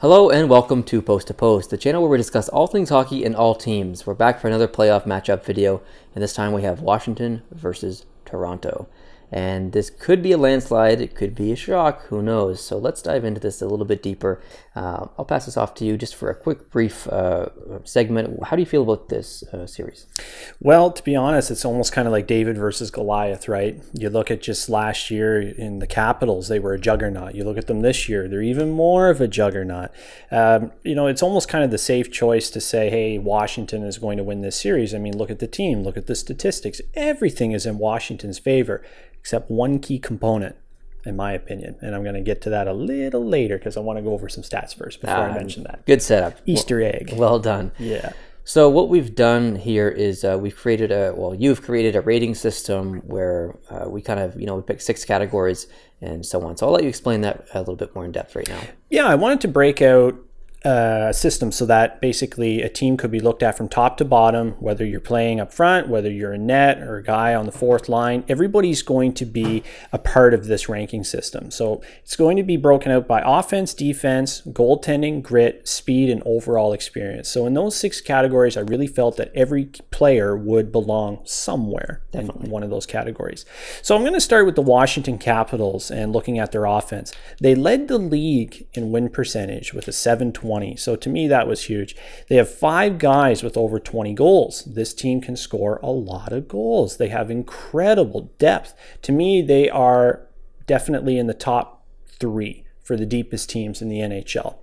Hello and welcome to Post to Post, the channel where we discuss all things hockey and all teams. We're back for another playoff matchup video, and this time we have Washington versus Toronto. And this could be a landslide, it could be a shock, who knows? So let's dive into this a little bit deeper. I'll pass this off to you just for a quick, brief segment. How do you feel about this series? Well, to be honest, it's almost kind of like David versus Goliath, right? You look at just last year in the Capitals, they were a juggernaut. You look at them this year, they're even more of a juggernaut. It's almost kind of the safe choice to say, hey, Washington is going to win this series. I mean, look at the team, look at the statistics. Everything is in Washington's favor, except one key component, in my opinion. And I'm going to get to that a little later because I want to go over some stats first before I mention that. Good setup. Easter egg. Well done. Yeah. So what we've done here is you've created a rating system where we kind of, we pick 6 categories and so on. So I'll let you explain that a little bit more in depth right now. Yeah, I wanted to break out a system so that basically a team could be looked at from top to bottom, whether you're playing up front, whether you're a net or a guy on the fourth line. Everybody's going to be a part of this ranking system. So it's going to be broken out by offense, defense, goaltending, grit, speed, and overall experience. So in those 6 categories, I really felt that every player would belong somewhere in one of those categories. So I'm going to start with the Washington Capitals and looking at their offense. They led the league in win percentage with a .720. So to me, that was huge. They have 5 guys with over 20 goals. This team can score a lot of goals. They have incredible depth. To me, they are definitely in the top 3 for the deepest teams in the NHL.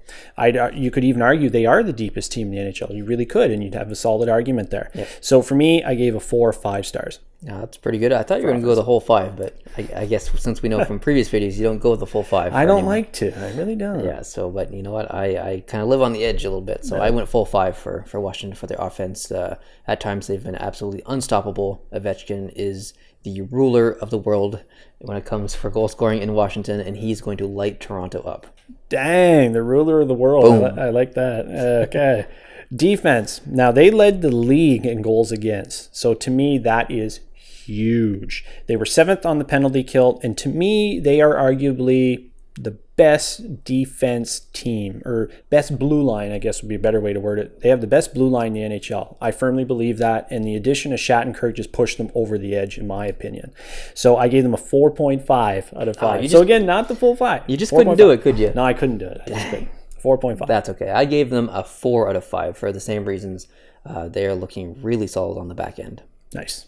You could even argue they are the deepest team in the NHL. You really could, and you'd have a solid argument there. Yep. So for me, I gave a 4 or 5 stars. Yeah, that's pretty good. I thought you were going to go the whole 5, but I guess since we know from previous videos, you don't go the full 5. I don't like to. I really don't. Yeah, but you know what? I kind of live on the edge a little bit. So I went full 5 for Washington for their offense. At times, they've been absolutely unstoppable. Ovechkin is the ruler of the world when it comes for goal scoring in Washington, and he's going to light Toronto up. Dang, the ruler of the world. I like that. Okay. Defense. Now, they led the league in goals against. So to me, that is huge. They were 7th on the penalty kill, and to me, they are arguably the best defense team, or best blue line, I guess would be a better way to word it. They have the best blue line in the NHL. I firmly believe that, and the addition of Shattenkirk just pushed them over the edge, in my opinion. So I gave them a 4.5 out of 5. So again, not the full 5. You just couldn't do it, could you? No, I couldn't do it. I just couldn't. 4.5. That's okay. I gave them a 4 out of 5 for the same reasons. They are looking really solid on the back end. Nice.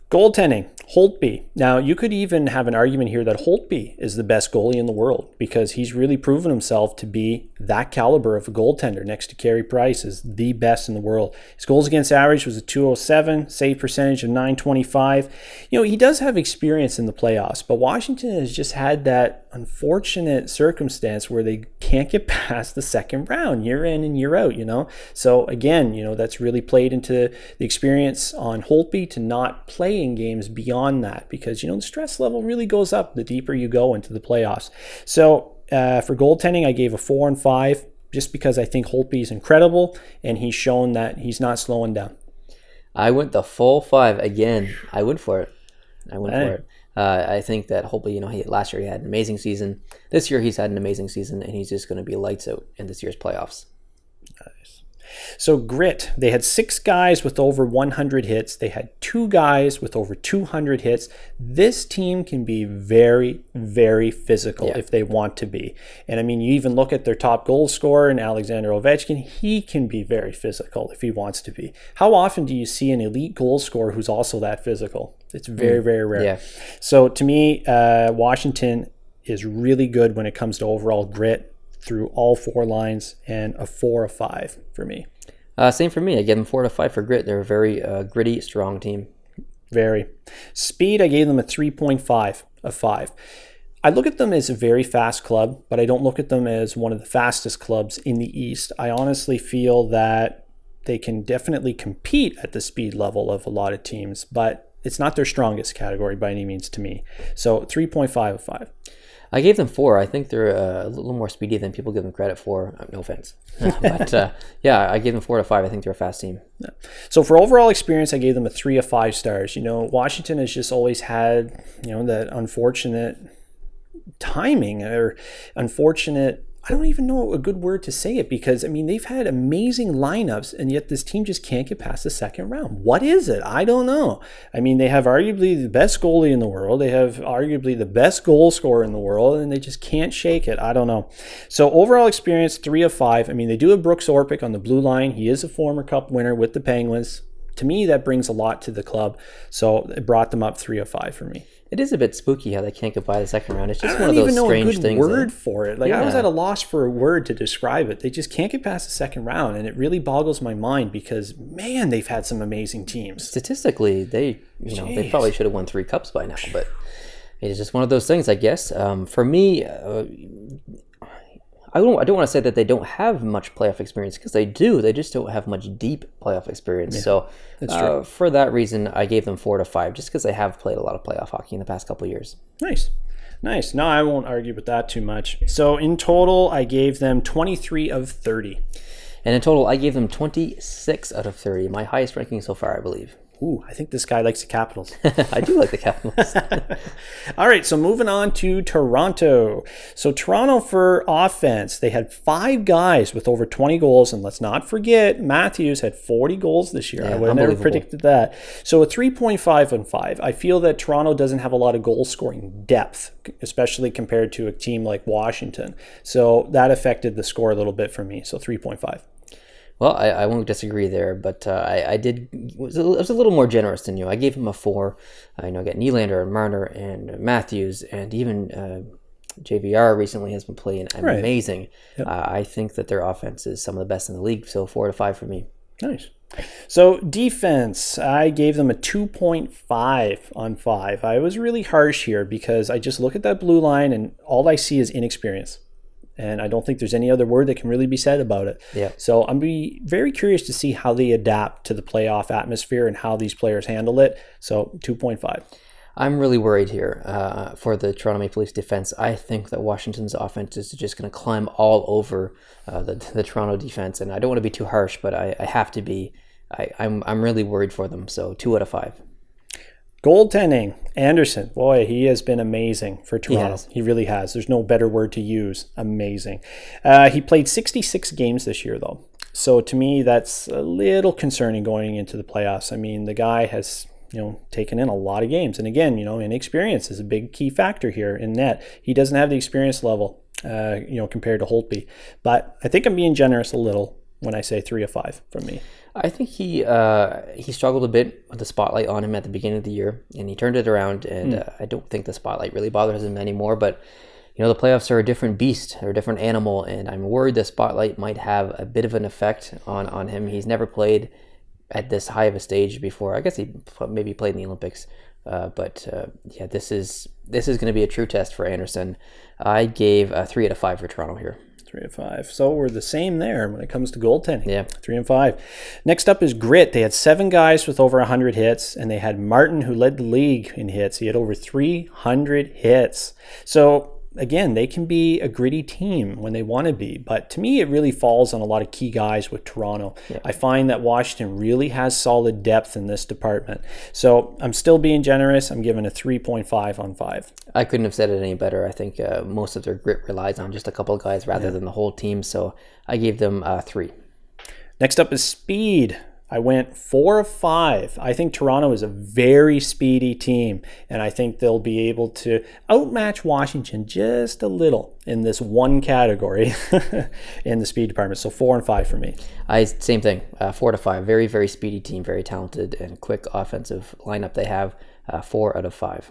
Goaltending, Holtby. Now, you could even have an argument here that Holtby is the best goalie in the world because he's really proven himself to be that caliber of a goaltender next to Carey Price is the best in the world. His goals against average was a .207, save percentage of .925. He does have experience in the playoffs, but Washington has just had that unfortunate circumstance where they can't get past the second round year in and year out, So again, that's really played into the experience on Holtby to not play in games beyond that because, the stress level really goes up the deeper you go into the playoffs. So for goaltending, I gave a 4 and 5 just because I think Holtby is incredible and he's shown that he's not slowing down. I went the full 5 again. I went for it. I think that Holtby, last year he had an amazing season. This year he's had an amazing season, and he's just going to be lights out in this year's playoffs. Nice. So grit, they had 6 guys with over 100 hits. They had 2 guys with over 200 hits. This team can be very, very physical if they want to be. And I mean, you even look at their top goal scorer in Alexander Ovechkin. He can be very physical if he wants to be. How often do you see an elite goal scorer who's also that physical? It's very, very rare. Yeah. So to me, Washington is really good when it comes to overall grit through all 4 lines, and a 4 or 5 for me. Same for me. I gave them 4 to 5 for grit. They're a very gritty, strong team. Very. Speed, I gave them a 3.5 of 5. I look at them as a very fast club, but I don't look at them as one of the fastest clubs in the East. I honestly feel that they can definitely compete at the speed level of a lot of teams, but it's not their strongest category by any means to me. So 3.5 of 5. I gave them 4. I think they're a little more speedy than people give them credit for. No offense. But I gave them 4 to 5. I think they're a fast team. Yeah. So for overall experience, I gave them a 3 of 5 stars. Washington has just always had, that unfortunate timing or unfortunate I don't even know a good word to say it, because I mean they've had amazing lineups and yet this team just can't get past the second round. What is it? I don't know. I mean, they have arguably the best goalie in the world. They have arguably the best goal scorer in the world, and they just can't shake it. I don't know. So overall experience, 3 of 5. I mean, they do have Brooks Orpik on the blue line. He is a former Cup winner with the Penguins. To me, that brings a lot to the club. So it brought them up 3 of 5 for me. It is a bit spooky how they can't get by the second round. It's just one of those strange things. I don't even know a good word for it. Like, I was at a loss for a word to describe it. They just can't get past the second round, and it really boggles my mind because, man, they've had some amazing teams. Statistically, they probably should have won 3 cups by now, but it's just one of those things, I guess. For me, I don't want to say that they don't have much playoff experience, because they do. They just don't have much deep playoff experience. Yeah, so that's true. For that reason, I gave them 4 to 5, just because they have played a lot of playoff hockey in the past couple of years. Nice. No, I won't argue with that too much. So in total, I gave them 23 of 30. And in total, I gave them 26 out of 30. My highest ranking so far, I believe. Ooh, I think this guy likes the Capitals. I do like the Capitals. All right, so moving on to Toronto. So Toronto for offense, they had 5 guys with over 20 goals. And let's not forget, Matthews had 40 goals this year. I would have never predicted that. So a 3.5 on 5. I feel that Toronto doesn't have a lot of goal scoring depth, especially compared to a team like Washington. So that affected the score a little bit for me. So 3.5. Well, I won't disagree there, but I was a little more generous than you. I gave him a 4. I got Nylander and Marner and Matthews, and even JVR recently has been playing amazing. Yep. I think that their offense is some of the best in the league, so 4 to 5 for me. Nice. So defense, I gave them a 2.5 on 5. I was really harsh here because I just look at that blue line and all I see is inexperience. And I don't think there's any other word that can really be said about it. Yeah. So I'm be very curious to see how they adapt to the playoff atmosphere and how these players handle it. So 2.5. I'm really worried here for the Toronto Maple Leafs defense. I think that Washington's offense is just going to climb all over the Toronto defense. And I don't want to be too harsh, but I have to be. I'm really worried for them. So 2 out of 5. Goaltending, Anderson, boy, he has been amazing for Toronto. He really has. There's no better word to use. Amazing. He played 66 games this year, though. So to me, that's a little concerning going into the playoffs. I mean, the guy has, taken in a lot of games. And again, inexperience is a big key factor here in net. He doesn't have the experience level, compared to Holtby. But I think I'm being generous a little when I say 3 of 5 from me. I think he struggled a bit with the spotlight on him at the beginning of the year, and he turned it around, and I don't think the spotlight really bothers him anymore, but the playoffs are a different beast, or a different animal, and I'm worried the spotlight might have a bit of an effect on him. He's never played at this high of a stage before. I guess he maybe played in the Olympics, but this is going to be a true test for Anderson. I gave a 3 out of 5 for Toronto here. 3 of 5. So we're the same there when it comes to goaltending. Yeah. 3 and 5. Next up is Grit. They had 7 guys with over 100 hits, and they had Martin, who led the league in hits. He had over 300 hits. So again, they can be a gritty team when they want to be, but to me, it really falls on a lot of key guys with Toronto. Yeah. I find that Washington really has solid depth in this department. So I'm still being generous. I'm giving a 3.5 on 5. I couldn't have said it any better. I think most of their grit relies on just a couple of guys rather than the whole team. So I gave them 3. Next up is speed. I went 4 of 5. I think Toronto is a very speedy team, and I think they'll be able to outmatch Washington just a little in this one category in the speed department. So 4 and 5 for me. Same thing, 4 to 5. Very, very speedy team, very talented and quick offensive lineup they have. 4 out of 5.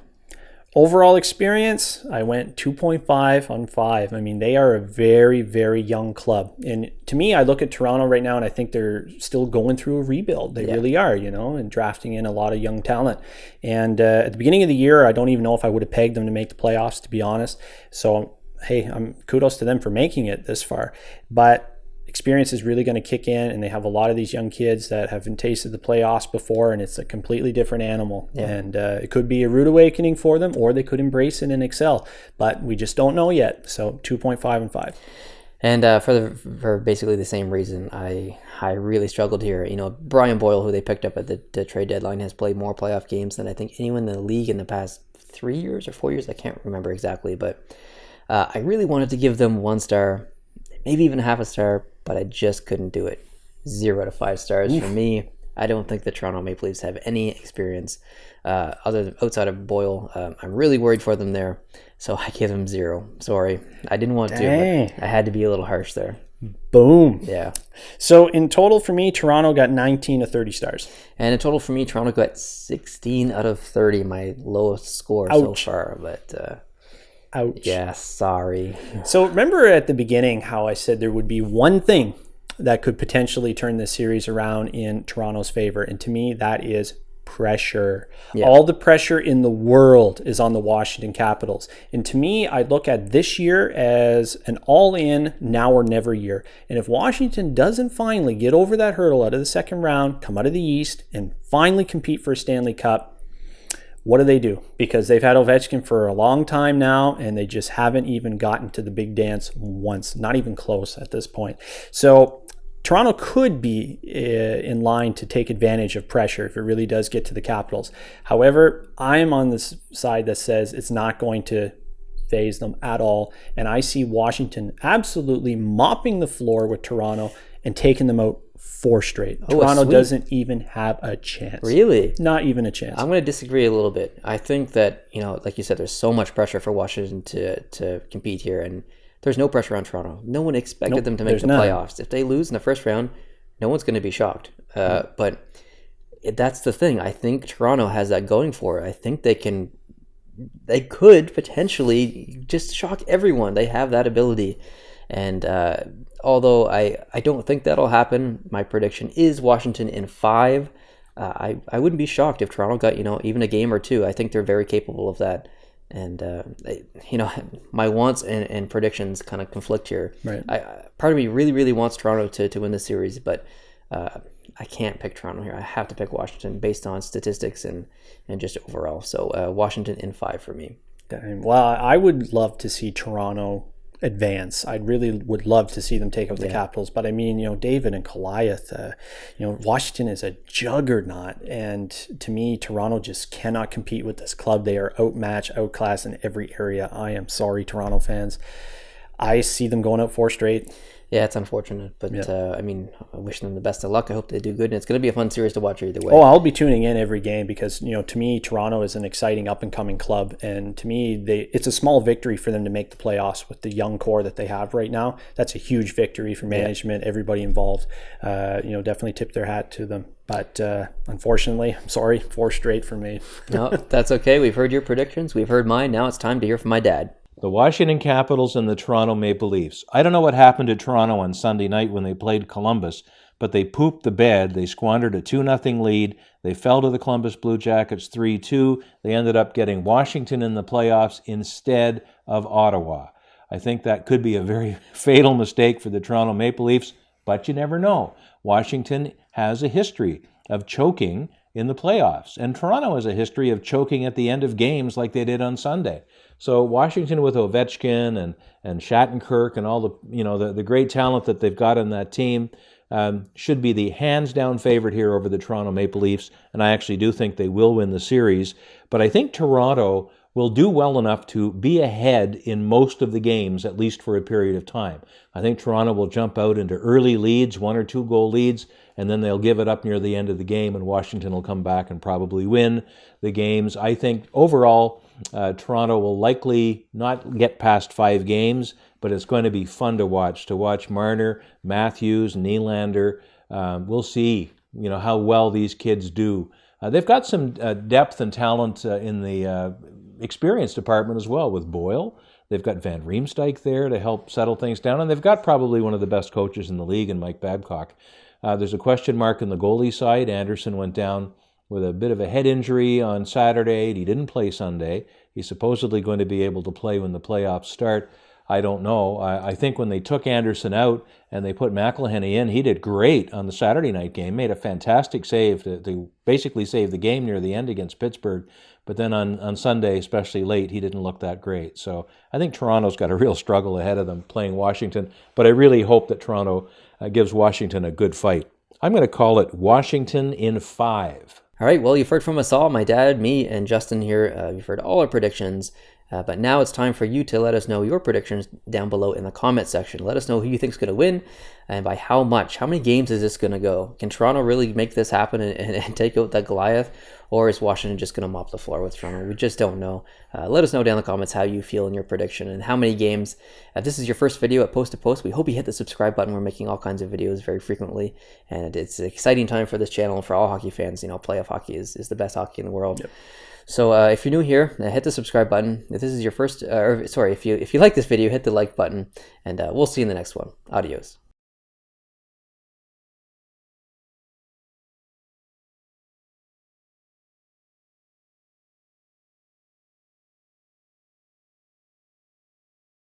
Overall experience, I went 2.5 on 5. I mean, they are a very, very young club. And to me, I look at Toronto right now and I think they're still going through a rebuild. They really are, and drafting in a lot of young talent. And at the beginning of the year, I don't even know if I would have pegged them to make the playoffs, to be honest. So, hey, kudos to them for making it this far. But experience is really going to kick in, and they have a lot of these young kids that haven't tasted the playoffs before, and it's a completely different animal. Yeah. And it could be a rude awakening for them, or they could embrace it and excel, but we just don't know yet. So 2.5 and 5. And for basically the same reason, I really struggled here. Brian Boyle, who they picked up at the trade deadline, has played more playoff games than I think anyone in the league in the past 3 years or 4 years. I can't remember exactly, but I really wanted to give them 1 star. maybe even half a star, but I just couldn't do it. 0 out of 5 stars for me. I don't think the Toronto Maple Leafs have any experience outside of Boyle. I'm really worried for them there, so I give them 0. Sorry, I didn't want to, but I had to be a little harsh there. Boom. Yeah. So in total for me, Toronto got 19 of 30 stars. And in total for me, Toronto got 16 out of 30, my lowest score so far. But ouch. Yeah, sorry. So remember at the beginning how I said there would be one thing that could potentially turn this series around in Toronto's favor, and to me that is pressure. Yeah. All the pressure in the world is on the Washington Capitals, and to me I look at this year as an all-in now or never year, and if Washington doesn't finally get over that hurdle out of the second round, come out of the East and finally compete for a Stanley Cup, what do? Because they've had Ovechkin for a long time now, and they just haven't even gotten to the big dance once, not even close at this point. So Toronto could be in line to take advantage of pressure if it really does get to the Capitals. However, I'm on this side that says it's not going to phase them at all, and I see Washington absolutely mopping the floor with Toronto and taking them out 4 straight. Toronto doesn't even have a chance. Really? Not even a chance. I'm going to disagree a little bit. I think that, like you said, there's so much pressure for Washington to compete here, and there's no pressure on Toronto. No one expected them to make the playoffs. If they lose in the first round, no one's going to be shocked. But that's the thing. I think Toronto has that going for it. I think they could potentially just shock everyone. They have that ability. And although I don't think that'll happen, my prediction is Washington in 5. I wouldn't be shocked if Toronto got, even a game or 2. I think they're very capable of that. And, my wants and predictions kind of conflict here. Right. Part of me really, really wants Toronto to win the series, but I can't pick Toronto here. I have to pick Washington based on statistics and just overall. So Washington in 5 for me. Well, I would love to see Toronto advance. I really would love to see them take out the Capitals, but I mean, David and Goliath, Washington is a juggernaut, and to me, Toronto just cannot compete with this club. They are outmatched, outclassed in every area. I am sorry, Toronto fans. I see them going out 4 straight. Yeah, it's unfortunate, but I wish them the best of luck. I hope they do good, and it's going to be a fun series to watch either way. Oh, I'll be tuning in every game because, to me, Toronto is an exciting up-and-coming club, and to me, it's a small victory for them to make the playoffs with the young core that they have right now. That's a huge victory for management, everybody involved. Definitely tip their hat to them. But unfortunately, I'm sorry, 4 straight for me. No, that's okay. We've heard your predictions. We've heard mine. Now it's time to hear from my dad. The Washington Capitals and the Toronto Maple Leafs. I don't know what happened to Toronto on Sunday night when they played Columbus, but they pooped the bed. They squandered a 2-0 lead. They fell to the Columbus Blue Jackets 3-2. They ended up getting Washington in the playoffs instead of Ottawa. I think that could be a very fatal mistake for the Toronto Maple Leafs, but you never know. Washington has a history of choking in the playoffs, and Toronto has a history of choking at the end of games like they did on Sunday. So Washington with Ovechkin and Shattenkirk and all the great talent that they've got on that team should be the hands-down favorite here over the Toronto Maple Leafs, and I actually do think they will win the series. But I think Toronto will do well enough to be ahead in most of the games, at least for a period of time. I think Toronto will jump out into early leads, 1 or 2 goal leads, and then they'll give it up near the end of the game, and Washington will come back and probably win the games. I think overall, Toronto will likely not get past 5 games, but it's going to be fun to watch Marner, Matthews, Nylander. We'll see, how well these kids do. They've got some depth and talent in the experience department as well with Boyle. They've got Van Riemsdyk there to help settle things down, and they've got probably one of the best coaches in the league in Mike Babcock. There's a question mark on the goalie side. Anderson went down with a bit of a head injury on Saturday. He didn't play Sunday. He's supposedly going to be able to play when the playoffs start. I don't know. I think when they took Anderson out and they put McElhinney in, he did great on the Saturday night game, made a fantastic save to basically save the game near the end against Pittsburgh. But then on Sunday, especially late, he didn't look that great. So I think Toronto's got a real struggle ahead of them playing Washington. But I really hope that Toronto gives Washington a good fight. I'm going to call it Washington in 5. All right, well, you've heard from us all, my dad, me, and Justin here. You've heard all our predictions. But now it's time for you to let us know your predictions down below in the comment section. Let us know who you think is going to win and by how much. How many games is this going to go? Can Toronto really make this happen and take out that Goliath? Or is Washington just going to mop the floor with Toronto? We just don't know. Let us know down in the comments how you feel in your prediction and how many games. If this is your first video at Post to Post, we hope you hit the subscribe button. We're making all kinds of videos very frequently. And it's an exciting time for this channel and for all hockey fans. You know, playoff hockey is the best hockey in the world. Yep. So if you're new here, hit the subscribe button. If this is your first, if you like this video, hit the like button. And we'll see you in the next one. Adios.